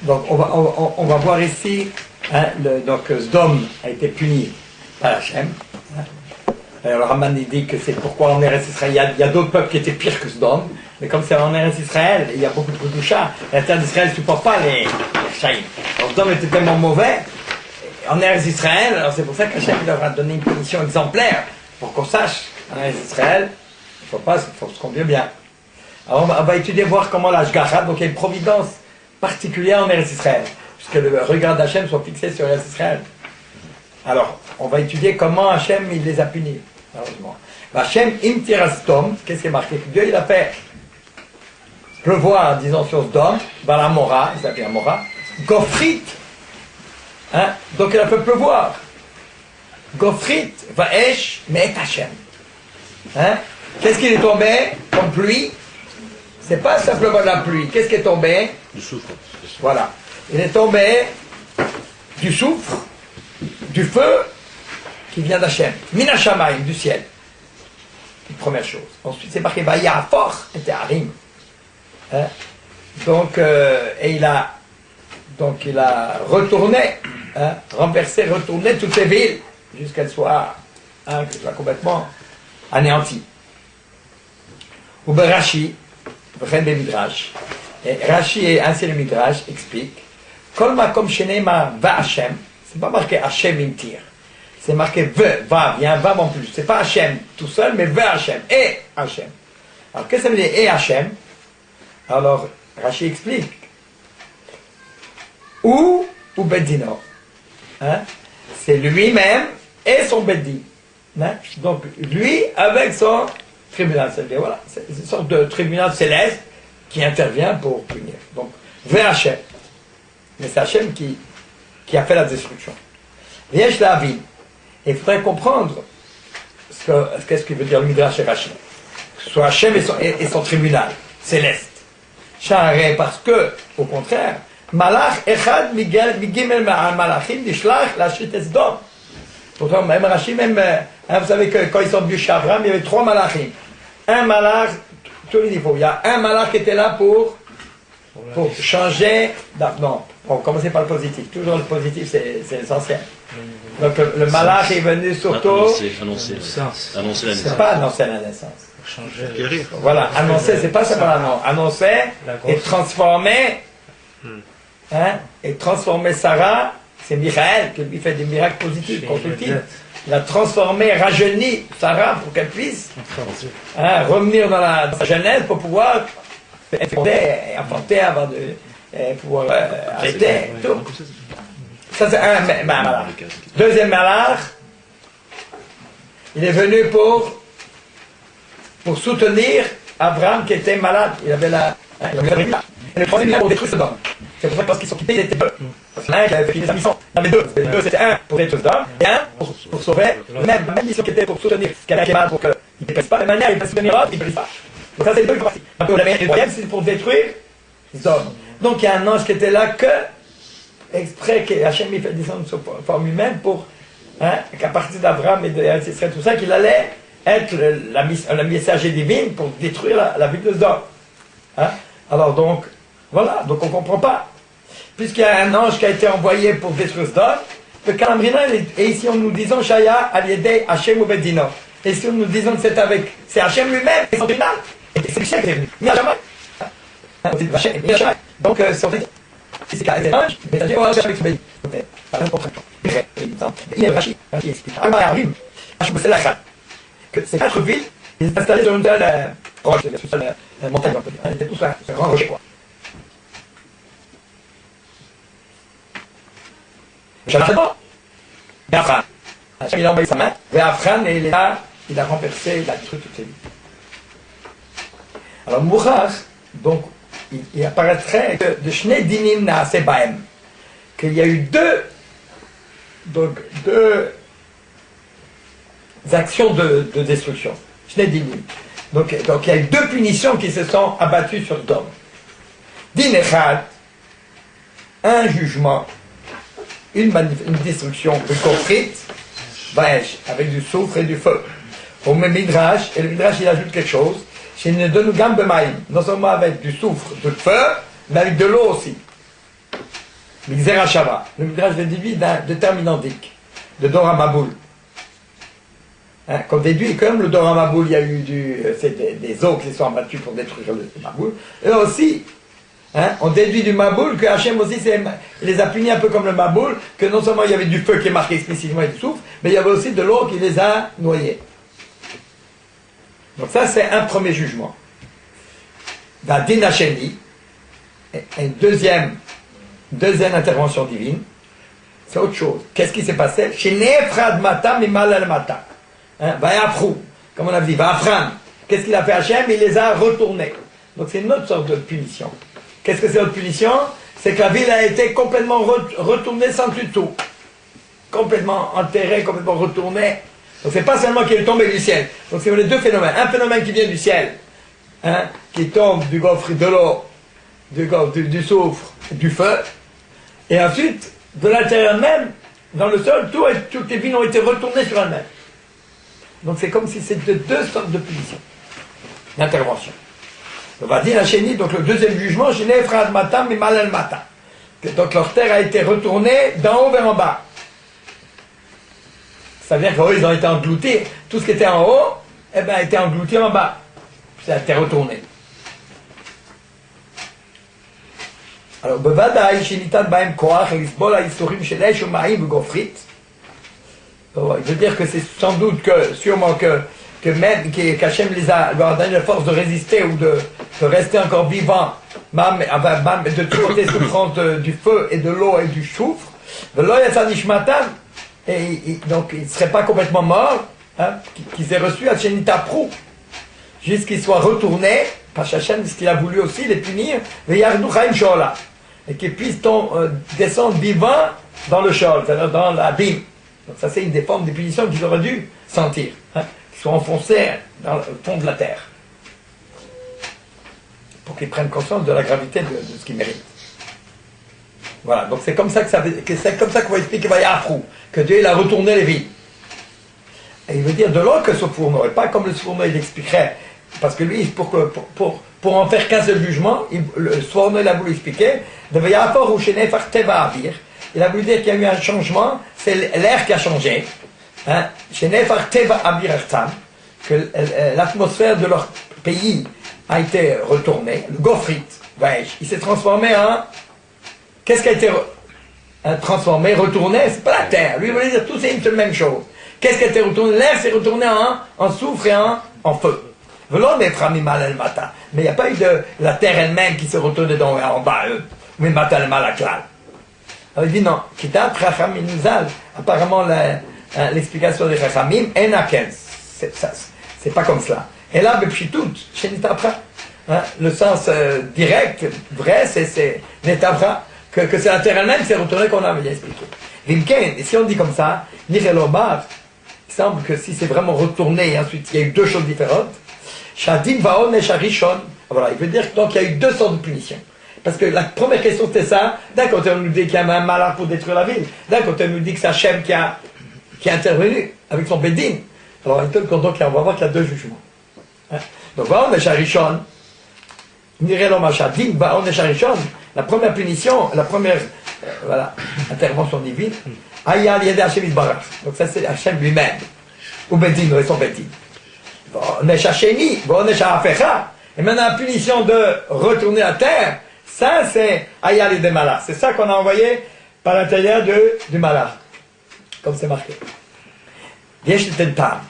Donc on va voir ici, hein, donc Sdom a été puni par Hachem. Le Raman dit que c'est pourquoi en Eretz Israël, il y a d'autres peuples qui étaient pires que Sdom, mais comme c'est en Eretz Israël, il y a beaucoup de Kedusha, la terre d'Israël ne supporte pas les Chaïm. Alors Sdom était tellement mauvais, en Eretz Israël, alors c'est pour ça qu'Hachem leur a donné une punition exemplaire, pour qu'on sache, en Eretz Israël, il faut se conduire bien. Alors on va étudier, voir comment l'Ashgacha, donc il y a une providence particulière en Eretz Israël, puisque le regard d'Hachem soit fixé sur Eretz Israël. Alors, on va étudier comment Hachem il les a punis. Heureusement. Hachem imtirastom, qu'est-ce qui est marqué? Dieu il a fait pleuvoir, disons, sur Sdom, dans la Mora, il s'appelle la Mora, Gofrit, hein? Donc il a fait pleuvoir. Gofrit, Vaesh, Me'et Hachem. Hein? Qu'est-ce qui est tombé comme pluie? C'est pas simplement de la pluie. Qu'est-ce qui est tombé? Du soufre. Voilà. Il est tombé du soufre, du feu qui vient d'Hachem. Mina Shamayim, du ciel. Une première chose. Ensuite, c'est marqué Vaya fort et Harim. Hein? Donc, et il a retourné, hein, renversé, retourné toutes les villes jusqu'à qu'elles soient complètement anéanties. Ou ben Rashi, Midrash. Et Rashi et ainsi le Midrash explique Kol makom shenema va Hachem. C'est pas marqué Hachem imtir. C'est marqué va, il y a un va en plus. C'est pas Hachem tout seul, mais va Hachem. Et Hachem. Alors qu'est-ce que ça veut dire et Hachem? Alors Rashi explique. Ou Bedino. Hein? C'est lui-même et son Beddi. Hein? Donc lui avec son tribunal. C'est-à-dire, voilà, c'est une sorte de tribunal céleste qui intervient pour punir. Donc, vers Hachem. Mais c'est Hachem qui a fait la destruction. Yesh la vie. Et il faudrait comprendre qu'est-ce qu'il veut dire le Midrash et Rashi. Que ce soit Hachem et son tribunal céleste. Charé, parce que, au contraire, Malach Echad Migimel Malachim Dishlach Lachit Sdom. Pourtant, même Rashi, même, hein, vous savez que quand ils sont venus chez Abraham, il y avait 3 Malachim. Un Malach, tous les niveaux. Il y a un Malach qui était là pour changer. Non, on va commencer par le positif. Toujours le positif, c'est l'essentiel. Donc le Malach est venu surtout. Annoncer la naissance. C'est pas annoncer la naissance. Guérir. Voilà, annoncer, c'est pas simplement annoncer et transformer. Hein, et transformer Sarah, c'est Michael qui lui fait des miracles positifs, constructifs. Il a transformé, rajeuni Sarah pour qu'elle puisse revenir dans sa jeunesse pour pouvoir enfanter avant de pouvoir arrêter. Tout. Ça c'est un malach. Deuxième malach, il est venu pour soutenir Abraham qui était malade. Il avait et le troisième, il a pour détruire Sodome. C'est pour ça que parce qu'ils sont quittés, il était peu. Parce qu'il y en a un qui avait fait des missions. Il y en avait deux. Les deux, c'était un pour détruire Sodome et un pour sauver. Même mission qui était pour soutenir quelqu'un qui est malade pour qu'il ne pèse pas. De manière, il peut soutenir l'autre, il ne pèse pas. Donc ça, c'est les deux qui sont partis. Donc le troisième, c'est pour détruire Sodome. Donc il y a un ange qui était là exprès que Hachem il fait descendre sous forme humaine pour qu'à partir d'Abraham et ce serait tout ça qu'il allait être la messager divine pour détruire la ville de Sodome. Hein? Alors donc, voilà, donc on ne comprend pas. Puisqu'il y a un ange qui a été envoyé pour détruire Sodome, le Kalamrina, et ici on nous disons Shaya al-Yedei Hachem ou Bedino. Et ici nous disons que c'est Hachem lui-même, et son tribunal. Et c'est Hachem qui est venu. Donc, si c'est un ange, mais ça dit, oh, c'est avec ce pays. Par exemple, il y a Rashi qui explique. Ces 4 villes, ils étaient installés sur une seule roche, une seule montagne, on peut dire. Ils étaient tous un grand rocher, quoi. Et Afran. Il a envoyé sa main, et Afran, et il a renversé, il a détruit toutes ces villes. Alors, Mourach, donc, il apparaîtrait que de Shnei Dinim Naaseh Bahem, qu'il y a eu deux actions de destruction. Shnei Dinim. Donc il y a eu 2 punitions qui se sont abattues sur Sodome. Din Echad, un jugement, une destruction de Kofrit, Vaesh, avec du soufre et du feu. Au même Midrash, et le Midrash il ajoute quelque chose, c'est une non seulement avec du soufre, du feu, mais avec de l'eau aussi. Mixera Shava. Le Midrash le déduit de termes identiques, de Dora Maboul. Hein, qu'on déduit comme le Dora Maboul, il y a eu c'est des eaux qui sont abattues pour détruire le Maboul. Et aussi, hein, on déduit du Maboul que Hachem aussi il les a punis un peu comme le Maboul, que non seulement il y avait du feu qui est marqué explicitement et du souffle, mais il y avait aussi de l'eau qui les a noyés. Donc ça, c'est un premier jugement. Dans Din Hasheni, une deuxième intervention divine, c'est autre chose. Qu'est-ce qui s'est passé? Chez Nefrad Mata, Mimal al Mata. Vayafrou, comme on a dit, Vayafran. Qu'est-ce qu'il a fait Hachem? Il les a retournés. Donc c'est une autre sorte de punition. Qu'est-ce que c'est notre punition? C'est que la ville a été complètement retournée sans du tout. Complètement enterrée, complètement retournée. Donc c'est pas seulement qu'il est tombé du ciel. Donc c'est les deux phénomènes. Un phénomène qui vient du ciel, hein, qui tombe du gaufre de l'eau, du soufre, du feu. Et ensuite, de l'intérieur même, dans le sol, toutes les villes ont été retournées sur elles-mêmes. Donc c'est comme si c'était deux sortes de punitions, d'intervention. On va dire la chénie, donc le deuxième jugement, Chéné Frad Matam et Malal Matam. Donc leur terre a été retournée d'en haut vers en bas. Ça veut dire qu'eux, ils ont été engloutis. Tout ce qui était en haut, eh ben, a été englouti en bas. Ça a été retourné. Alors, Bevadaï, Shinitan Baem Koach, Elisbol, Aïsorim, Shelesh, Umaïm, Gofrit. Il veut dire que c'est sans doute sûrement qu'Hachem leur a donné la force de résister ou de rester encore vivant, de supporter les souffrances du feu et de l'eau et du soufre. Et donc ils ne seraient pas complètement morts, hein, qu'ils aient reçu à Shenita Prou, jusqu'ils soient retournés, parce qu'Hachem, ce qu'il a voulu aussi, les punir, et qu'ils puissent descendre vivants dans le Sheol, c'est-à-dire dans l'abîme. Donc ça c'est une des formes des punitions qu'ils auraient dû sentir, hein, qu'ils soient enfoncés dans le fond de la terre, pour qu'ils prennent conscience de la gravité de ce qu'ils méritent. Voilà, donc c'est comme ça qu'on va expliquer Vayafrou, que Dieu il a retourné les villes. Et il veut dire de l'autre que ce fourneau, et pas comme le fourneau il expliquerait, parce que lui, pour en faire qu'un seul jugement, le fourneau il a voulu expliquer, de Vayafrou ou Shenefar Teva Avir, il a voulu dire qu'il y a eu un changement, c'est l'air qui a changé, hein, Shenefar Teva Avir Artam, que l'atmosphère de leur pays a été retournée, le Gofrit, il s'est transformé en... Qu'est-ce qui a été transformé, retourné? C'est pas la terre. Lui, il voulait dire tout c'est une seule même chose. Qu'est-ce qui a été retourné? L'air s'est retourné en soufre et en feu. Mais il n'y a pas eu de la terre elle-même qui s'est retournée en bas, mais matal malaklal. Alors il dit non. Apparemment, l'explication des Chachamim, c'est pas comme cela. Et là, le sens direct, vrai, c'est l'étabra. Que c'est la terre elle-même qui s'est retournée qu'on a bien expliqué. Et si on dit comme ça, Nirelomar, il semble que si c'est vraiment retourné, et ensuite il y a eu deux choses différentes, Shadim Vaon et Sharishon, voilà, il veut dire donc il y a eu deux sortes de punitions. Parce que la première question c'était ça, d'un côté on nous dit qu'il y a un malheur pour détruire la ville, d'un côté on nous dit que c'est Hachem qui a intervenu avec son Bédine. Alors donc on va voir qu'il y a deux jugements. Hein? Donc Vaon et Sharishon, Nirelomar Shadim Vaon et Sharishon, la première punition, la première intervention divine, Ayal Yede Hachem Yitbarach. Donc ça c'est Hachem lui-même, ou Bedin, ou son Bedin. Onesh Hasheni, Onesh Hafecha. Et maintenant la punition de retourner à terre, ça c'est Ayal Yede Malach. C'est ça qu'on a envoyé par l'intérieur du Malach, comme c'est marqué. Yesh Tentam.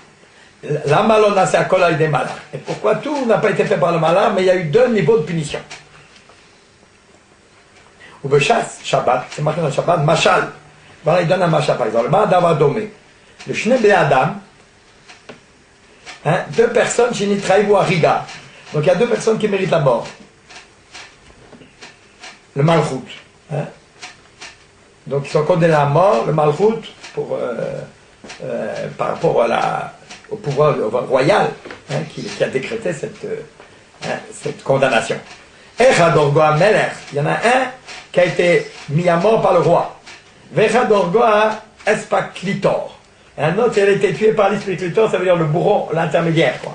La malona c'est Akol Yede Malach. Et pourquoi tout n'a pas été fait par le Malach, mais il y a eu deux niveaux de punition. Ou Bechas, Shabbat, c'est marqué dans le Shabbat, Machal. Voilà, il donne un Machal par exemple. Le Ma'adav Domé. Le Shnei Bnei Adam, hein, deux personnes, Shinitraï ou Ariga. Donc il y a deux personnes qui méritent la mort. Le Malchut. Hein. Donc ils sont condamnés à la mort, le Malchut, par rapport au pouvoir royal, hein, qui a décrété cette condamnation. Echadorgoa Melech, il y en a un qui a été mis à mort par le roi. Vechadorgoa Espaklitor. Et un autre, il a été tué par l'Espaklitor, ça veut dire le bourreau, l'intermédiaire, quoi.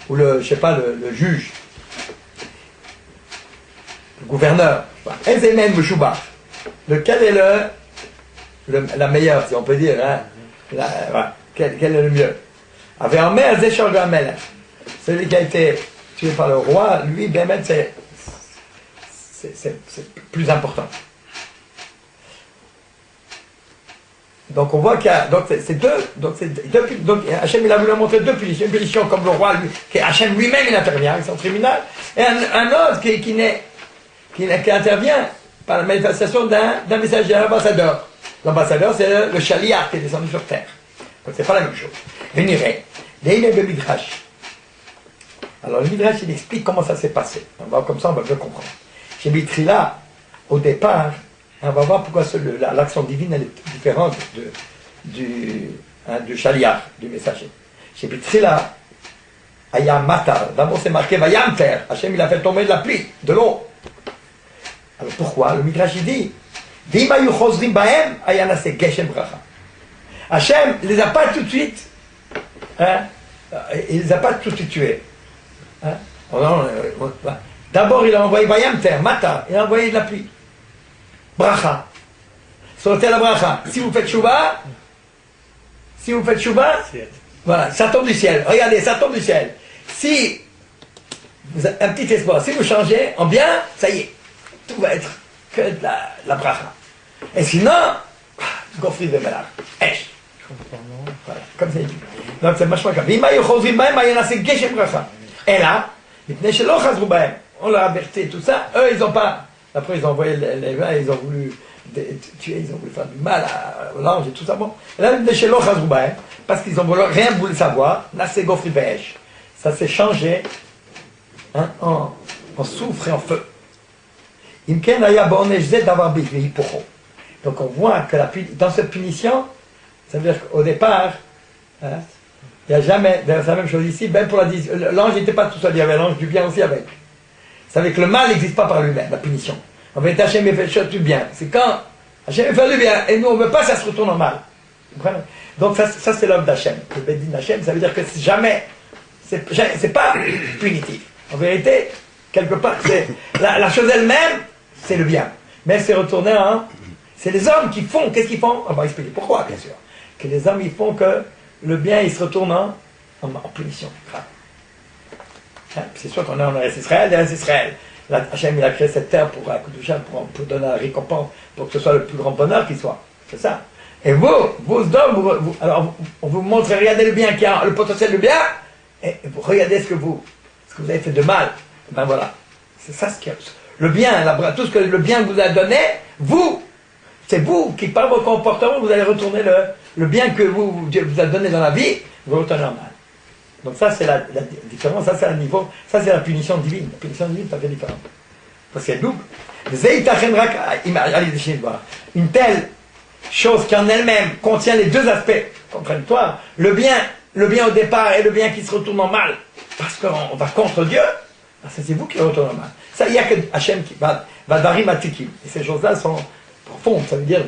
Ou le juge. Le gouverneur. Ezemen Meshubach. lequel est la meilleure, si on peut dire, hein? Voilà. Quel est le mieux? Avait en mer Zéchor Gamel. Celui qui a été tué par le roi, lui, Bémet, c'est plus important. Donc on voit qu'il y a, donc Hachem il a voulu montrer deux punitions, une punition comme le roi, lui, qui Hachem lui-même il intervient avec son tribunal, et un autre qui intervient par la manifestation d'un messager, d'un ambassadeur. L'ambassadeur c'est le Shaliach qui est descendu sur terre. Donc c'est pas la même chose. Venirez, le Midrash. Alors le Midrash il explique comment ça s'est passé. Comme ça on va bien comprendre. Chez Mitrila, au départ, on va voir pourquoi l'action divine elle est différente du Shaliach, du messager. Chez Mitrila, Ayam Matar, d'abord c'est marqué Vayamter, Hachem il a fait tomber de la pluie, de l'eau. Alors pourquoi? Le Midrash il dit V'imayu chozrim bahem, ayanase geshem bracha. Hachem ne les a pas tout de suite, hein, il les a pas tout de suite tués. Hein? D'abord il a envoyé Vayamter, Matar, il a envoyé de la pluie. Bracha. Sautez la bracha. Si vous faites chouva, voilà, ça tombe du ciel. Regardez, ça tombe du ciel. Si vous avez un petit espoir, si vous changez en bien, ça y est, tout va être que de la bracha. Et sinon, gofri de melach. Esh. Voilà, comme ça dit. Donc c'est vachement comme. Et là, on leur a averti tout ça. Eux, ils n'ont pas. Après, ils ont envoyé les mains, ils ont voulu tuer, ils ont voulu faire du mal à l'ange et tout ça. Bon. Et là, parce qu'ils n'ont rien voulu savoir, ça s'est changé hein, en soufre et en feu. Donc on voit que dans cette punition, ça veut dire qu'au départ, hein, il n'y a jamais, c'est la même chose ici, même pour l'ange n'était pas tout seul, il y avait l'ange du bien aussi avec. C'est avec le mal n'existe pas par lui-même, la punition. En fait, Hachem fait du bien. C'est quand Hachem fait du bien, et nous on ne veut pas, ça se retourne en mal. Donc ça c'est l'œuvre d'Hachem. Le Bédine d'Hachem, ça veut dire que jamais, c'est pas punitif. En vérité, quelque part, la chose elle-même, c'est le bien. Mais c'est retourné en... C'est les hommes qui font, qu'est-ce qu'ils font? On va expliquer pourquoi, bien sûr. Que les hommes, ils font que le bien, il se retourne en punition. C'est sûr qu'on est en Israël, et Israël. Là, Hachem, il a créé cette terre pour donner la récompense, pour que ce soit le plus grand bonheur qui soit. C'est ça. Et vous hommes, alors, on vous montre, regardez le bien qui a, le potentiel de bien, et vous regardez ce que vous avez fait de mal. Ben voilà. C'est ça ce qu'il y a. Le bien, tout ce que le bien vous a donné, c'est vous qui, par vos comportements, vous allez retourner le bien que Dieu vous a donné dans la vie, vous retournez en mal. Donc ça c'est la différence, ça c'est un niveau, ça c'est la punition divine. La punition divine, ça fait différent. Parce qu'elle double. Une telle chose qui en elle-même contient les deux aspects contradictoires, le bien au départ et le bien qui se retourne en mal, parce qu'on va contre Dieu, ça c'est vous qui retournez en mal. Ça, il n'y a que Hachem qui va darim atikim. Et ces choses-là sont profondes, ça veut dire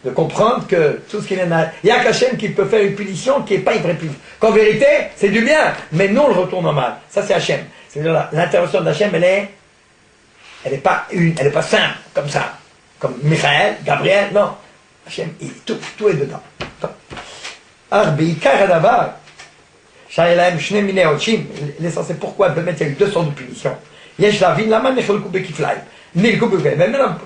de comprendre que tout ce qui vient il n'y a qu'Hachem qui peut faire une punition qui n'est pas une vraie punition. Qu'en vérité, c'est du bien, mais nous on le retourne en mal. Ça c'est Hachem. C'est-à-dire l'intervention d'Hachem, elle est pas simple, comme ça. Comme Michael, Gabriel, non. Hachem, tout est dedans. L'essentiel, c'est pourquoi il y a eu deux sortes de punitions.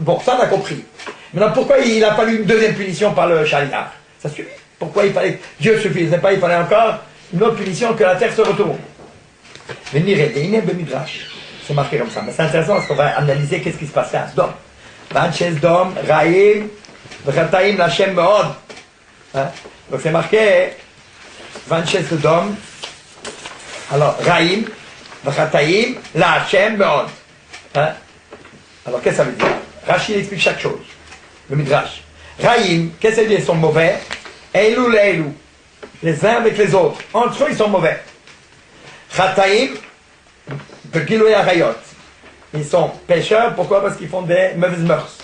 Bon, ça on a compris. Maintenant, pourquoi il a fallu une deuxième punition par le Shaliach? Ça suffit. Pourquoi il fallait... Dieu suffisait pas, il fallait encore une autre punition que la terre se retourne. C'est marqué comme ça. Mais c'est intéressant parce qu'on va analyser qu'est-ce qui se passait à Sdom. Sdom, Raïm, V'chataim Lachem Meod. Donc c'est marqué 26 Sdom. Alors, Raïm, V'chataim Lachem Meod. Alors qu'est-ce que ça veut dire? Rachid explique chaque chose. Le Midrash. Raïm, qu'est-ce que ça veut dire? Ils sont mauvais. Eilou leilou. Les uns avec les autres. Entre eux, ils sont mauvais. Chataim, Begilou Arayot. Ils sont pécheurs. Pourquoi? Parce qu'ils font des mauvaises mœurs.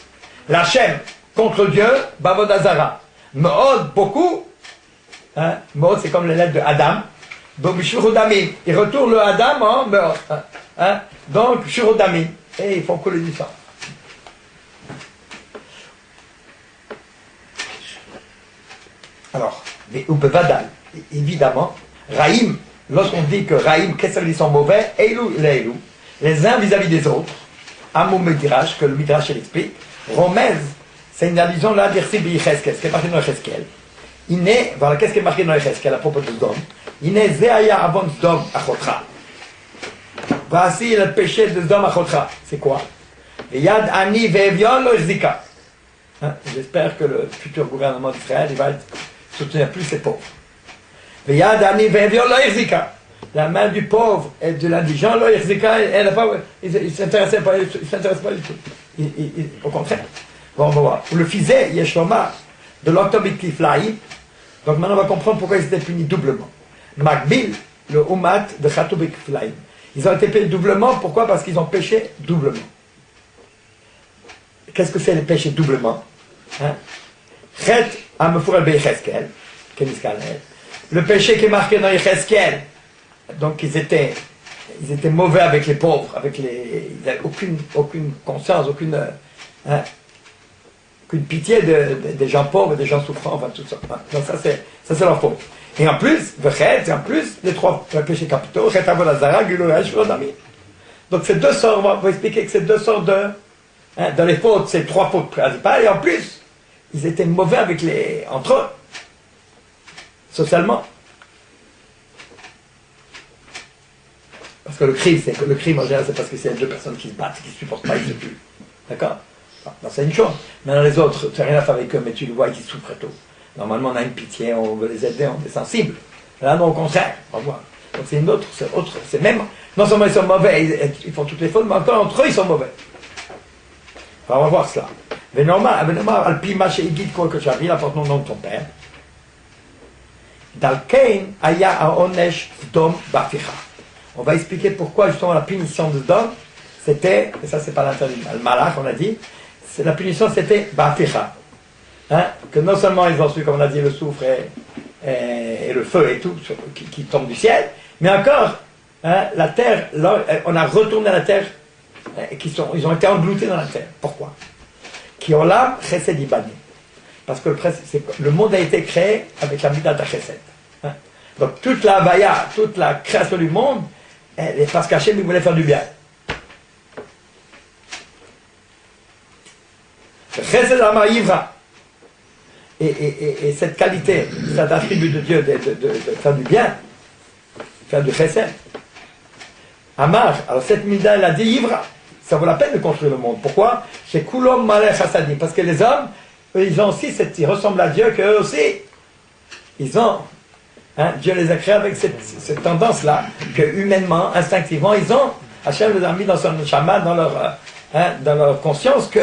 L'Hachem, contre Dieu, Bavod Azara. Meod, beaucoup. Meod, c'est comme les lettres de Adam. Donc, Shurodamim. Ils retournent le Adam en Meod. Donc, Shurodamim. Et ils font couler du sang. Alors, les Ubevadal, évidemment, Raïm, lorsqu'on dit que Raïm, qu'est-ce que ça veut dire, ils sont mauvais, Eilou, les uns vis-à-vis des autres, Amou Midrash, que le Midrash explique, Romez, c'est une allusion là d'Irsi B'Yecheskel, ce qui est marqué dans Yecheskel. Il est, voilà, qu'est-ce qui est marqué dans Yecheskel à propos de Sdom? Il est Zeaya Avon Sdom Achotra. Voici le péché de Sdom Achotra. C'est quoi? Yad Ani Ve'evion Lo Zika. J'espère que le futur gouvernement d'Israël il va soutenir plus les pauvres. Yad Ani Ve'evion Lo Zika. La main du pauvre et de l'indigent, Lo Zika, il ne s'intéresse pas du tout. Au contraire. Bon, on va voir. Le fisé, Yeshoma, de l'Octobit Kiflaïm. Donc maintenant on va comprendre pourquoi ils étaient punis doublement. Makbil, le Umat de Khatobit Kiflaïm. Ils ont été payés doublement, pourquoi? Parce qu'ils ont péché doublement. Qu'est-ce que c'est le péché doublement? Chet Amefurel Beyecheskel, le péché qui est marqué dans Yecheskel, donc ils étaient mauvais avec les pauvres, ils n'avaient aucune conscience, aucune pitié des gens pauvres, des gens souffrants, enfin tout ça. Donc ça c'est leur faute. Et en plus, les trois péchés capitaux, Chet Avolazara, Guloya, Shvodami. Donc c'est deux sortes, on va expliquer que c'est deux sortes de... dans les fautes, c'est trois fautes principales, et en plus, ils étaient mauvais entre eux, socialement. Parce que le crime en général, c'est parce que c'est deux personnes qui se battent, qui ne se supportent pas, ils se tuent. D'accord? Non, c'est une chose. Mais dans les autres, tu n'as rien à faire avec eux, mais tu le vois qu'ils souffrent et tout. Normalement, on a une pitié, on veut les aider, on est sensible. Là, non, au contraire, on va voir. Donc c'est une autre, c'est même, non seulement ils sont mauvais, ils font toutes les fautes, mais encore entre eux, ils sont mauvais. On va voir cela. Alpima chez Igid Kolkochavi, apporte-nous le nom de ton père. Dalkein Aya Aonesh Dom Baficha. On va expliquer pourquoi justement la punition de Dom, c'était, et ça c'est pas l'interdit, le malach, on a dit, la punition c'était Baficha. Que non seulement ils ont su, comme on a dit, le soufre et le feu et tout, qui tombe du ciel, mais encore, la terre, on a retourné la terre, ils ont été engloutis dans la terre. Pourquoi? Qui ont l'âme chesed ibani. Parce que le monde a été créé avec la midat chesed. Donc toute la vaya, toute la création du monde, elle est parce qu'Hachem il voulait faire du bien. Chesed ama ivra. Et cette qualité, cet attribut de Dieu de faire du bien, faire du chesed. Amar, alors cette midah elle a dit ivra. Ça vaut la peine de construire le monde. Pourquoi? C'est Kulom Malech Hasadim. Parce que les hommes, eux, ils ont aussi ils ressemblent à Dieu, qu'eux aussi, ils ont. Dieu les a créés avec cette tendance-là, que humainement, instinctivement, ils ont. Hachem les a mis dans son neshama, dans leur conscience, que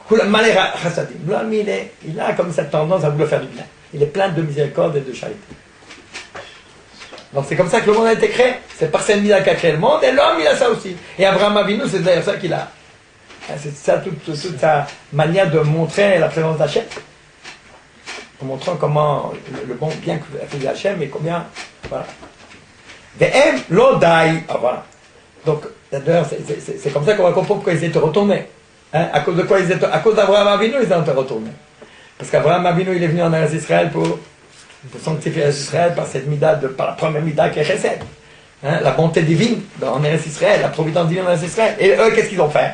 Kulom Malech Hasadim. L'homme, il a comme cette tendance à vouloir faire du bien. Il est plein de miséricorde et de charité. Donc c'est comme ça que le monde a été créé. C'est par cette mise qui a créé le monde, et l'homme il a ça aussi. Et Abraham Avinu, c'est d'ailleurs ça qu'il a. C'est ça toute sa manière de montrer la présence d'Hachem. En montrant comment le bon bien que fait Hachem et combien. Voilà. Ve'em l'odai. Ah voilà. Donc d'ailleurs c'est comme ça qu'on va comprendre pourquoi ils étaient retournés. À cause de quoi ils étaient. À cause d'Abraham Avinu, ils ont été retournés. Parce qu'Abraham Avinu il est venu en Eretz Israël pour sanctifier Israël par cette mida, par la première mida qui est Chesed. La bonté divine en Eretz Israël, la providence divine en Eretz Israël. Et eux, qu'est-ce qu'ils ont fait?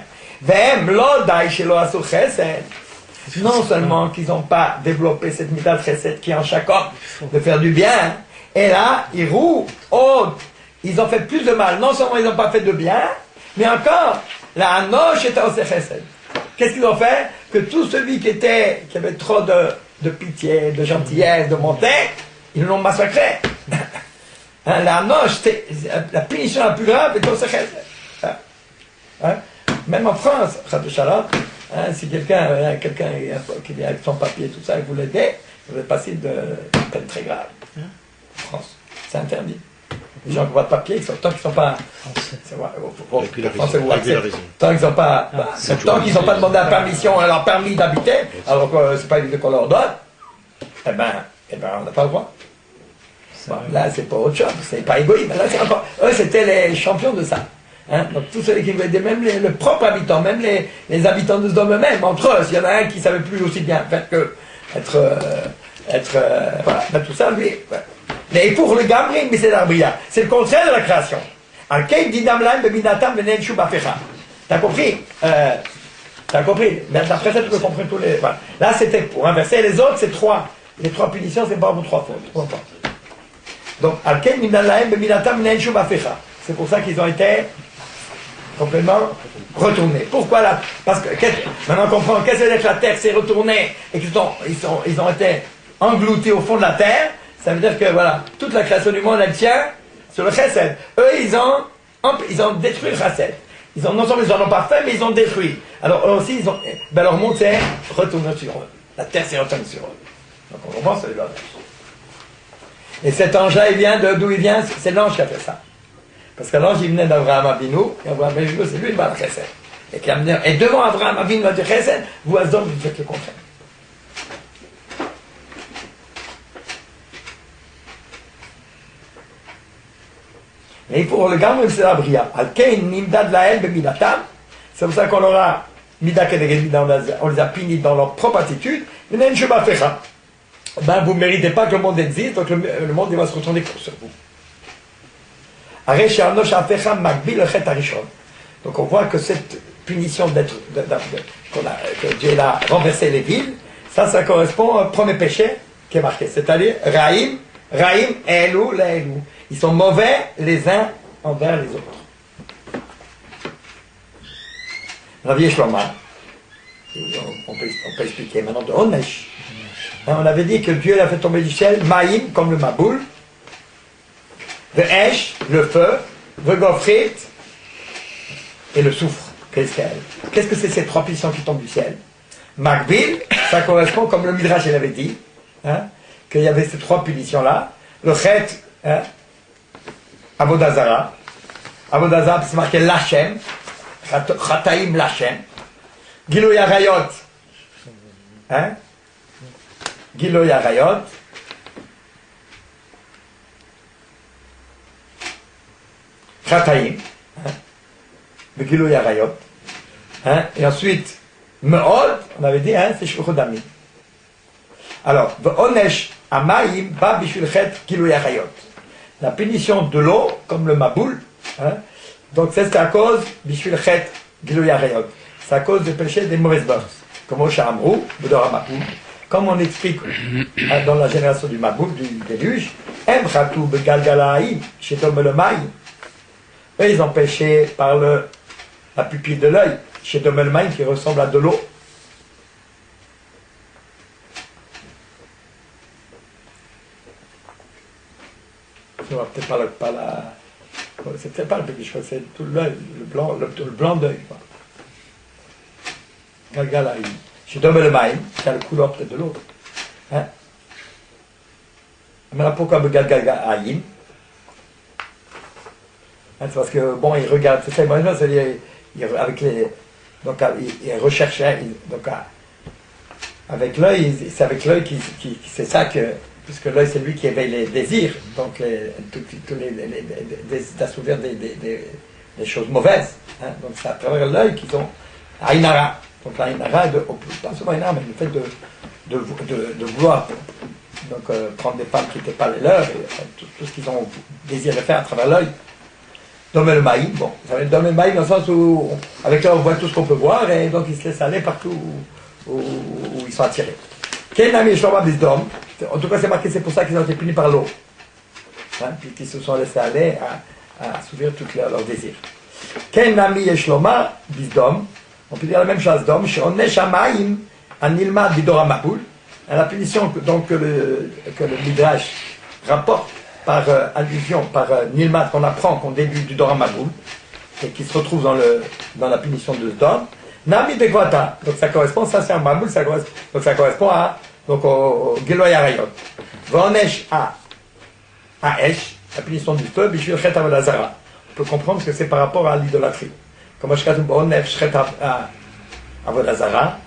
Non seulement qu'ils n'ont pas développé cette mida de Chesed qui est en chaque homme de faire du bien, et là, ils roulent, ils ont fait plus de mal. Non seulement ils n'ont pas fait de bien, mais encore, la Anosh était au Chesed. Qu'est-ce qu'ils ont fait? Que tout celui qui avait trop de pitié, de gentillesse, de bonté, ils l'ont massacré. La noche, la punition la plus grave est au Chesed. Même en France, si quelqu'un qui vient avec son papier, tout ça, et vous l'aidez, vous êtes passé de peine très grave. En France, c'est interdit. Les gens qui voient de papier, tant qu'ils ne sont pas. Tant qu'ils n'ont pas. Tant qu'ils n'ont pas demandé la permission, leur permis d'habiter, alors que c'est pas évident qu'on leur donne, eh ben, on n'a pas le droit. Bon, là, c'est pas autre chose, c'est pas égoïste, mais là, c'est encore. Eux, c'était les champions de ça. Donc, tous ceux qui voulaient aider, même les propres habitants, même les habitants de Sodome eux-mêmes, entre eux, s'il y en a un qui ne savait plus aussi bien faire que être voilà, ben, tout ça, lui. Ouais. Mais pour le Gamri, mais c'est l'arbria. C'est le contraire de la création. T'as compris? T'as compris? D'après ça, tu peux comprendre tous les. Voilà. Là, c'était pour inverser. Les autres, c'est trois. Les trois punitions, c'est pas pour trois fautes. Donc, c'est pour ça qu'ils ont été complètement retournés. Pourquoi là? Parce que, maintenant on comprend, qu'est-ce que c'est que la terre s'est retournée et qu'ils ont été engloutis au fond de la terre. Ça veut dire que, voilà, toute la création du monde, elle tient sur le chesed. Eux, ils ont détruit le chesed. Non seulement ils n'en ont pas fait, mais ils ont détruit. Alors, eux aussi, leur monde s'est retourné sur eux. La terre s'est retournée sur eux. Donc, on comprend, c'est l'ange. Et cet ange-là, d'où il vient? C'est l'ange qui a fait ça. Parce que l'ange, il venait d'Abraham Avinu, et Abraham Avinu, c'est lui le Baal Chesed. Et devant Abraham Avinu, il a dit Chesed, vous, Asdom, vous faites le contraire. Et pour le gamin, c'est la bria. Al-Kain, Nimdad Lael, Bemidatam. C'est pour ça qu'on aura Midak et Mida, on les a punis dans leur propre attitude. Ben, vous ne méritez pas que le monde existe, donc le monde il va se retourner sur vous. Donc on voit que cette punition que Dieu a renversé les villes, ça correspond au premier péché qui est marqué. C'est-à-dire, Raïm, Elou, Laelou. Ils sont mauvais les uns envers les autres. Rabbi Shloma, on peut expliquer maintenant de Onesh. On avait dit que Dieu a fait tomber du ciel Maïm comme le Maboul, le Esh, le feu, le Gofrit et le soufre. Qu'est-ce que c'est ces trois puissances qui tombent du ciel? Makbil, ça correspond comme le Midrash il avait dit, qu'il y avait ces trois punitions-là. Le Chet, Avodazara, c'est marqué Lachem, Chataim Lachem, Giloy Arayot, Giloy Arayot, Chataim, Giloy Arayot, et ensuite Me'od, on avait dit, c'est Shvuchodami. Alors, Onesh Amaim Ba Bishul Chet Giloy Arayot. La punition de l'eau, comme le Maboul, donc c'est à cause Bishul Chet Giloy Arayot. C'est à cause du péché des mauvaises bœufs. Comme au Shahamrou, Bedora Maboul. Comme on explique dans la génération du Maboul, du déluge, Em Chatou Begalgalaï, Shetom le Maï. Eux, ils ont péché par la pupille de l'œil, Shetom le Maï, qui ressemble à de l'eau. Peut-être pas la. C'est peut-être pas le petit cheveu, c'est tout l'œil, le blanc d'œil. Galgalaï. Je donne le maïm, c'est la couleur peut-être de l'eau. Maintenant, pourquoi Galgalaïm? C'est parce que, bon, il regarde, c'est ça, avec les. Donc, il recherche, donc, avec l'œil, c'est avec l'œil qui c'est ça que. Puisque l'œil, c'est lui qui éveille les désirs, donc d'assouvir des choses mauvaises. Donc c'est à travers l'œil qu'ils ont Aïnara. Donc l'Aïnara, pas seulement Aïnara, mais le fait de vouloir prendre des femmes qui n'étaient pas les leurs, et tout ce qu'ils ont désiré faire à travers l'œil. Dommer le maïm, bon, ça veut dire dommer le maïm dans le sens où, avec l'œil, on voit tout ce qu'on peut voir, et donc ils se laissent aller partout où ils sont attirés. Quel ami Shlomo Bisdom? En tout cas, c'est marqué, c'est pour ça qu'ils ont été punis par l'eau. Puis qu'ils se sont laissés aller à assouvir tous leurs désirs. Quel ami Shlomo Bisdom? On peut dire la même chose d'homme. Sheonesh Hamayim Anilma Bidora Maboul. La punition donc, que le Midrash rapporte par allusion, par Nilmat qu'on apprend qu'on débute du Dora Maboul, et qui se retrouve dans la punition de Dom. Nami Bekwata. Donc ça correspond, ça c'est un Maboul, donc ça correspond au Giloy Arayot. Vonesh à Esh, la punition du feu, Bishul Chet Avodazara. On peut comprendre que c'est par rapport à l'idolâtrie. Comme Ashkatou Vonesh Chet Avodazara,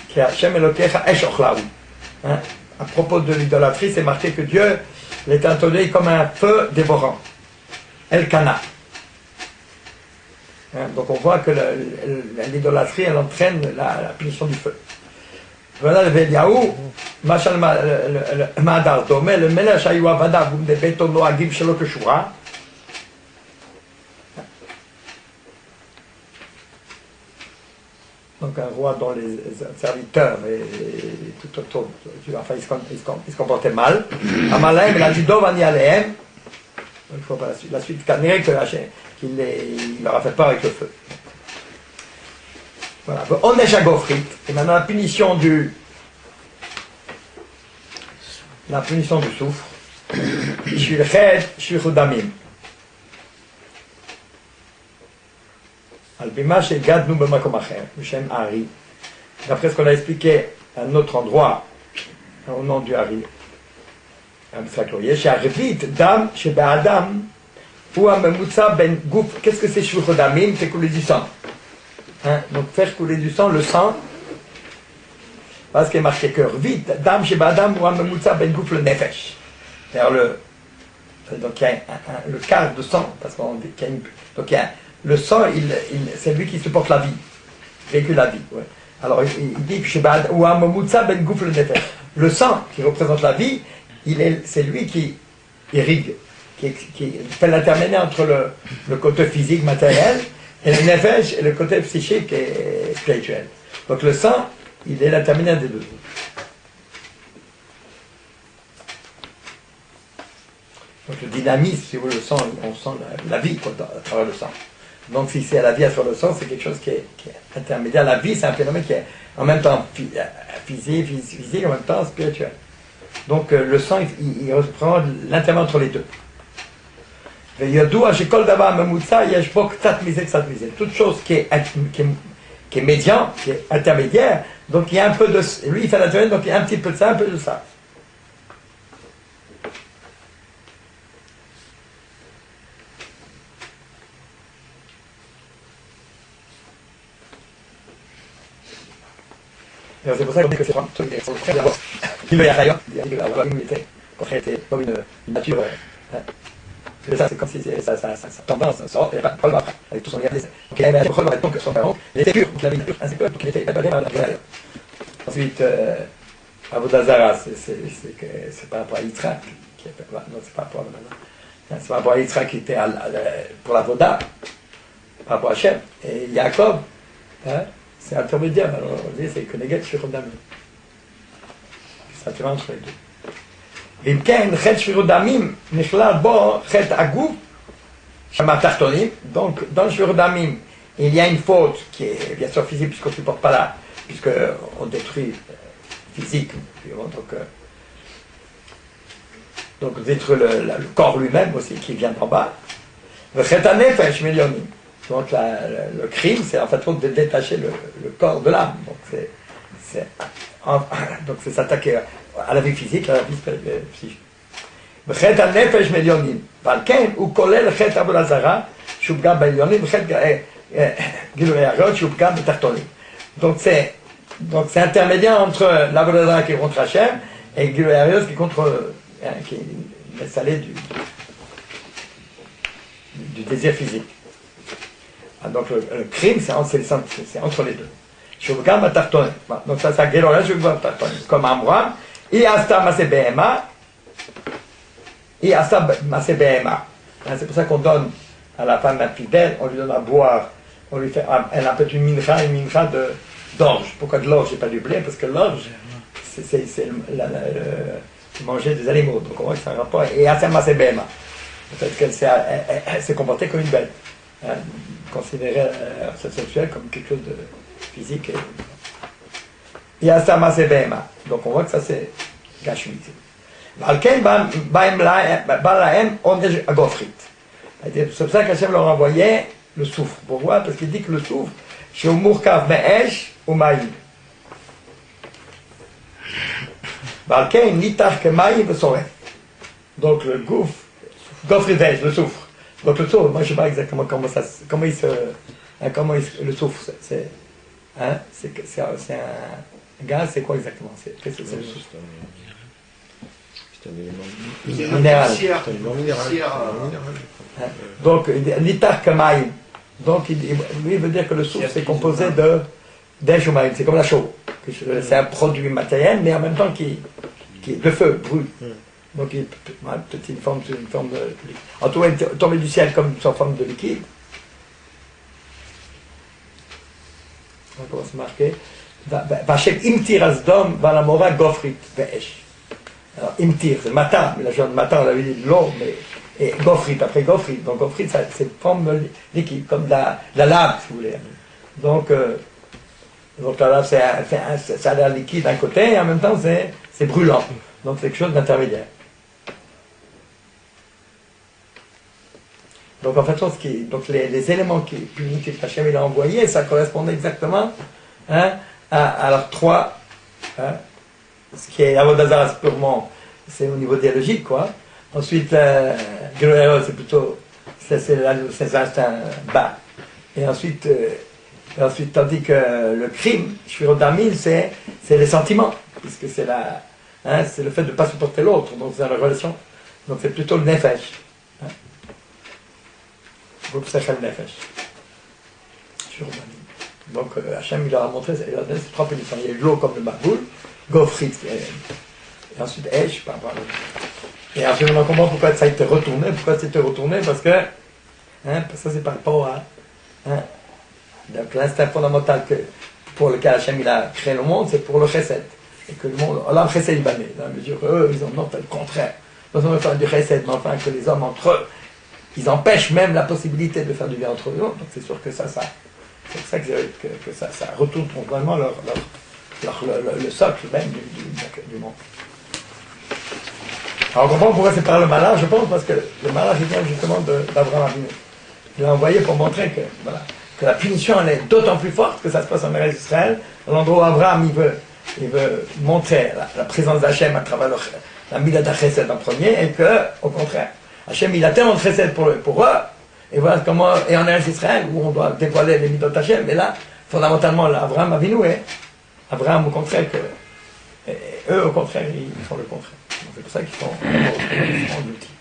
qui a Shem Elokecha Esh Ochlaou. À propos de l'idolâtrie, c'est marqué que Dieu l'est entonné comme un feu dévorant. Elkana. Donc on voit que l'idolâtrie, elle entraîne la punition du feu. Voilà le Véliaou, משל מהדר דומה למלך שהיו עבדיו בביתו נוהגים שלא כשורה. Donc un roi dont les serviteurs et tout autour, enfin ils se comportaient mal. Amalem, il a dit Dovani Alehem. Il faut pas la suite canner qu'il leur a fait peur avec le feu. Voilà. On est Gofrit. Et maintenant la punition du soufre. Shilchet Shilchudamim. D'après ce qu'on a expliqué à un autre endroit, au nom du Hari, qu'est-ce que c'est Shulchan Damim? C'est couler du sang. Donc faire couler du sang, le sang, parce qu'il est marqué que vite, Dam chez Badam ou Amemutsa ben Gouf le Nefesh. Donc il y a le quart de sang, parce qu'on dit qu'il y a donc il y a le sang, c'est lui qui supporte la vie, véhicule la vie. Ouais. Alors il dit que le sang qui représente la vie, c'est lui qui irrigue, qui fait l'intermédiaire entre le côté physique, matériel, et le nefesh, et le côté psychique et spirituel. Donc le sang, il est l'intermédiaire des deux. Donc le dynamisme, si vous voulez, le sang, on sent la vie quoi, à travers le sang. Donc si c'est la vie à travers le sang, c'est quelque chose qui est intermédiaire. La vie, c'est un phénomène qui est en même temps physique, en même temps spirituel. Donc le sang, il reprend l'intermédiaire entre les deux. Toute chose qui est médian, qui est intermédiaire, donc il y a un peu de... Lui, il fait l'intermédiaire, donc il y a un petit peu de ça, un peu de ça. C'est pour ça qu'on dit que c'est son frère d'abord. Il veut y aller ailleurs. Il était comme une nature. Ça, c'est comme si ça tendance, ça sort, il n'y a pas de problème après, avec tout son lien. Donc il avait un problème avec son parent, il était pur, donc il avait une pure, ainsi que donc il était préparé à l'intérieur. Ensuite, Avodazara, c'est par rapport à Yitzhak, non, c'est pas par rapport à c'est par rapport à Yitzhak qui était pour la Voda, par rapport à Hachem, et Yaakov, c'est intermédiaire, alors on dit c'est Koneget Shirot Damim. Ça te entre les deux. ואם כן, חטא שפירות דמים נכלל בו חטא הגוף שהתחתונים. Donc, dans le שפירות דמים, il y a une faute qui est bien sûr physique, puisqu'on ne supporte pas là, puisqu'on détruit physique, donc détruit le corps lui-même aussi, qui vient d'en bas. וחטא הנפש מיליונים. Donc le crime, c'est en fait de détacher le corps de l'âme. Donc c'est s'attaquer à la vie physique, à la vie psychique. בחטא הנפש מיליונים, ועל כן הוא כולל חטא עבודה זרה, שהוא פגם בעליונים, וחטא גילוי עריות, שהוא פגם בתחתונים. Donc c'est intermédiaire entre l'Avodah Zara qui est contre Hachem et Gilui Ariyot qui est contre qui laisse aller du désir physique. Donc le crime, c'est entre les deux. Shuvgam Batarton. Donc ça, c'est Gilui Ariyot, Shuvgam Batarton. Comme Amram, I Asta Maseh Behema, I Asta Maseh Behema. C'est pour ça qu'on donne à la femme infidèle, on lui donne à boire, on lui fait, elle a peut-être une mincha d'orge. Pourquoi de l'orge et pas du blé? Parce que l'orge, c'est manger des animaux. Donc on voit que c'est un rapport. Et Asama Sebema. Peut-être qu'elle s'est comportée comme une bête. Considérer sexuel comme quelque chose de physique. Et Asama Sebema. Donc on voit que ça c'est gâchis. C'est pour ça qu'Hachem leur envoyait le soufre. Pourquoi? Parce qu'il dit que le soufre, chez Umurkav Me'esh ou Maïm. Balken, Nitar Kemaïm ve Soref. Donc le gouffre, Gofridej, le soufre. Donc le soufre, moi je ne sais pas exactement comment le soufre, c'est un gaz, c'est quoi exactement? C'est le soufre. C'est un élément minéral. Donc, Nitar Kamaïm. Donc, lui veut dire que le soufre c'est composé d'Esh ou Maïm, c'est comme la chaux. c'est un produit matériel, mais en même temps qui est de feu, brûle. Donc, peut-être une forme de liquide. En tout cas, tomber du ciel comme une forme de liquide. On commence à marquer. Vachem imtir asdom valamora gofrit ve'esh. Alors, imtir, c'est le matin, mais la journée de matin, on avait dit de l'eau, mais. Et gofrit, après gofrit. Donc, gofrit, c'est une forme liquide, comme de la lave, si vous voulez. Donc la lave, ça a l'air liquide d'un côté, et en même temps, c'est brûlant. Donc, c'est quelque chose d'intermédiaire. Donc, en fait, donc les éléments punitifs qu'Hachem il a envoyés, ça correspondait exactement à leurs trois. Ce qui est Avodazara, purement, c'est au niveau dialogique, quoi. Ensuite, Guerrero, c'est plutôt. C'est l'instinct bas. Et ensuite, tandis que le crime, Shvirodamin, c'est les sentiments, puisque c'est c'est le fait de ne pas supporter l'autre, donc c'est la relation. Donc c'est plutôt le nefesh. Donc c'est le nefesh. Shvirodamin. Donc Hachem, il leur a montré, il leur a donné ces trois pénitions. Il y a eu l'eau comme le marboul, Gofrit, et ensuite Esh, par rapport à l'autre. Et après, on comprend pourquoi ça a été retourné. Pourquoi c'était retourné? Parce que ça, c'est par rapport à donc l'instinct fondamental pour lequel Hachem il a créé le monde, c'est pour le chesed. Et que le monde, Allah chesed ibané, dans la mesure qu'eux, ils ont fait le contraire. Ils ont fait du chesed, mais enfin que les hommes entre eux, ils empêchent même la possibilité de faire du bien entre eux. Donc c'est sûr que c'est pour ça que ça retourne vraiment le socle même du monde. Alors on comprend pourquoi c'est par le malheur, je pense, parce que le malheur il vient justement d'Abraham Avinu. Il l'a envoyé pour montrer que la punition elle est d'autant plus forte que ça se passe en Eretz Israël, à l'endroit où Abraham il veut montrer la présence d'Hachem à travers la Midah d'Achesed en premier, et que, au contraire, Hachem il a tellement de chesed pour eux, et voilà comment, et en Eretz Israël, où on doit dévoiler les Midot d'Hachem, mais là, fondamentalement, Abraham Avinu, Abraham au contraire, eux au contraire, ils font le contraire. C'est pour ça qu'ils font l'outil.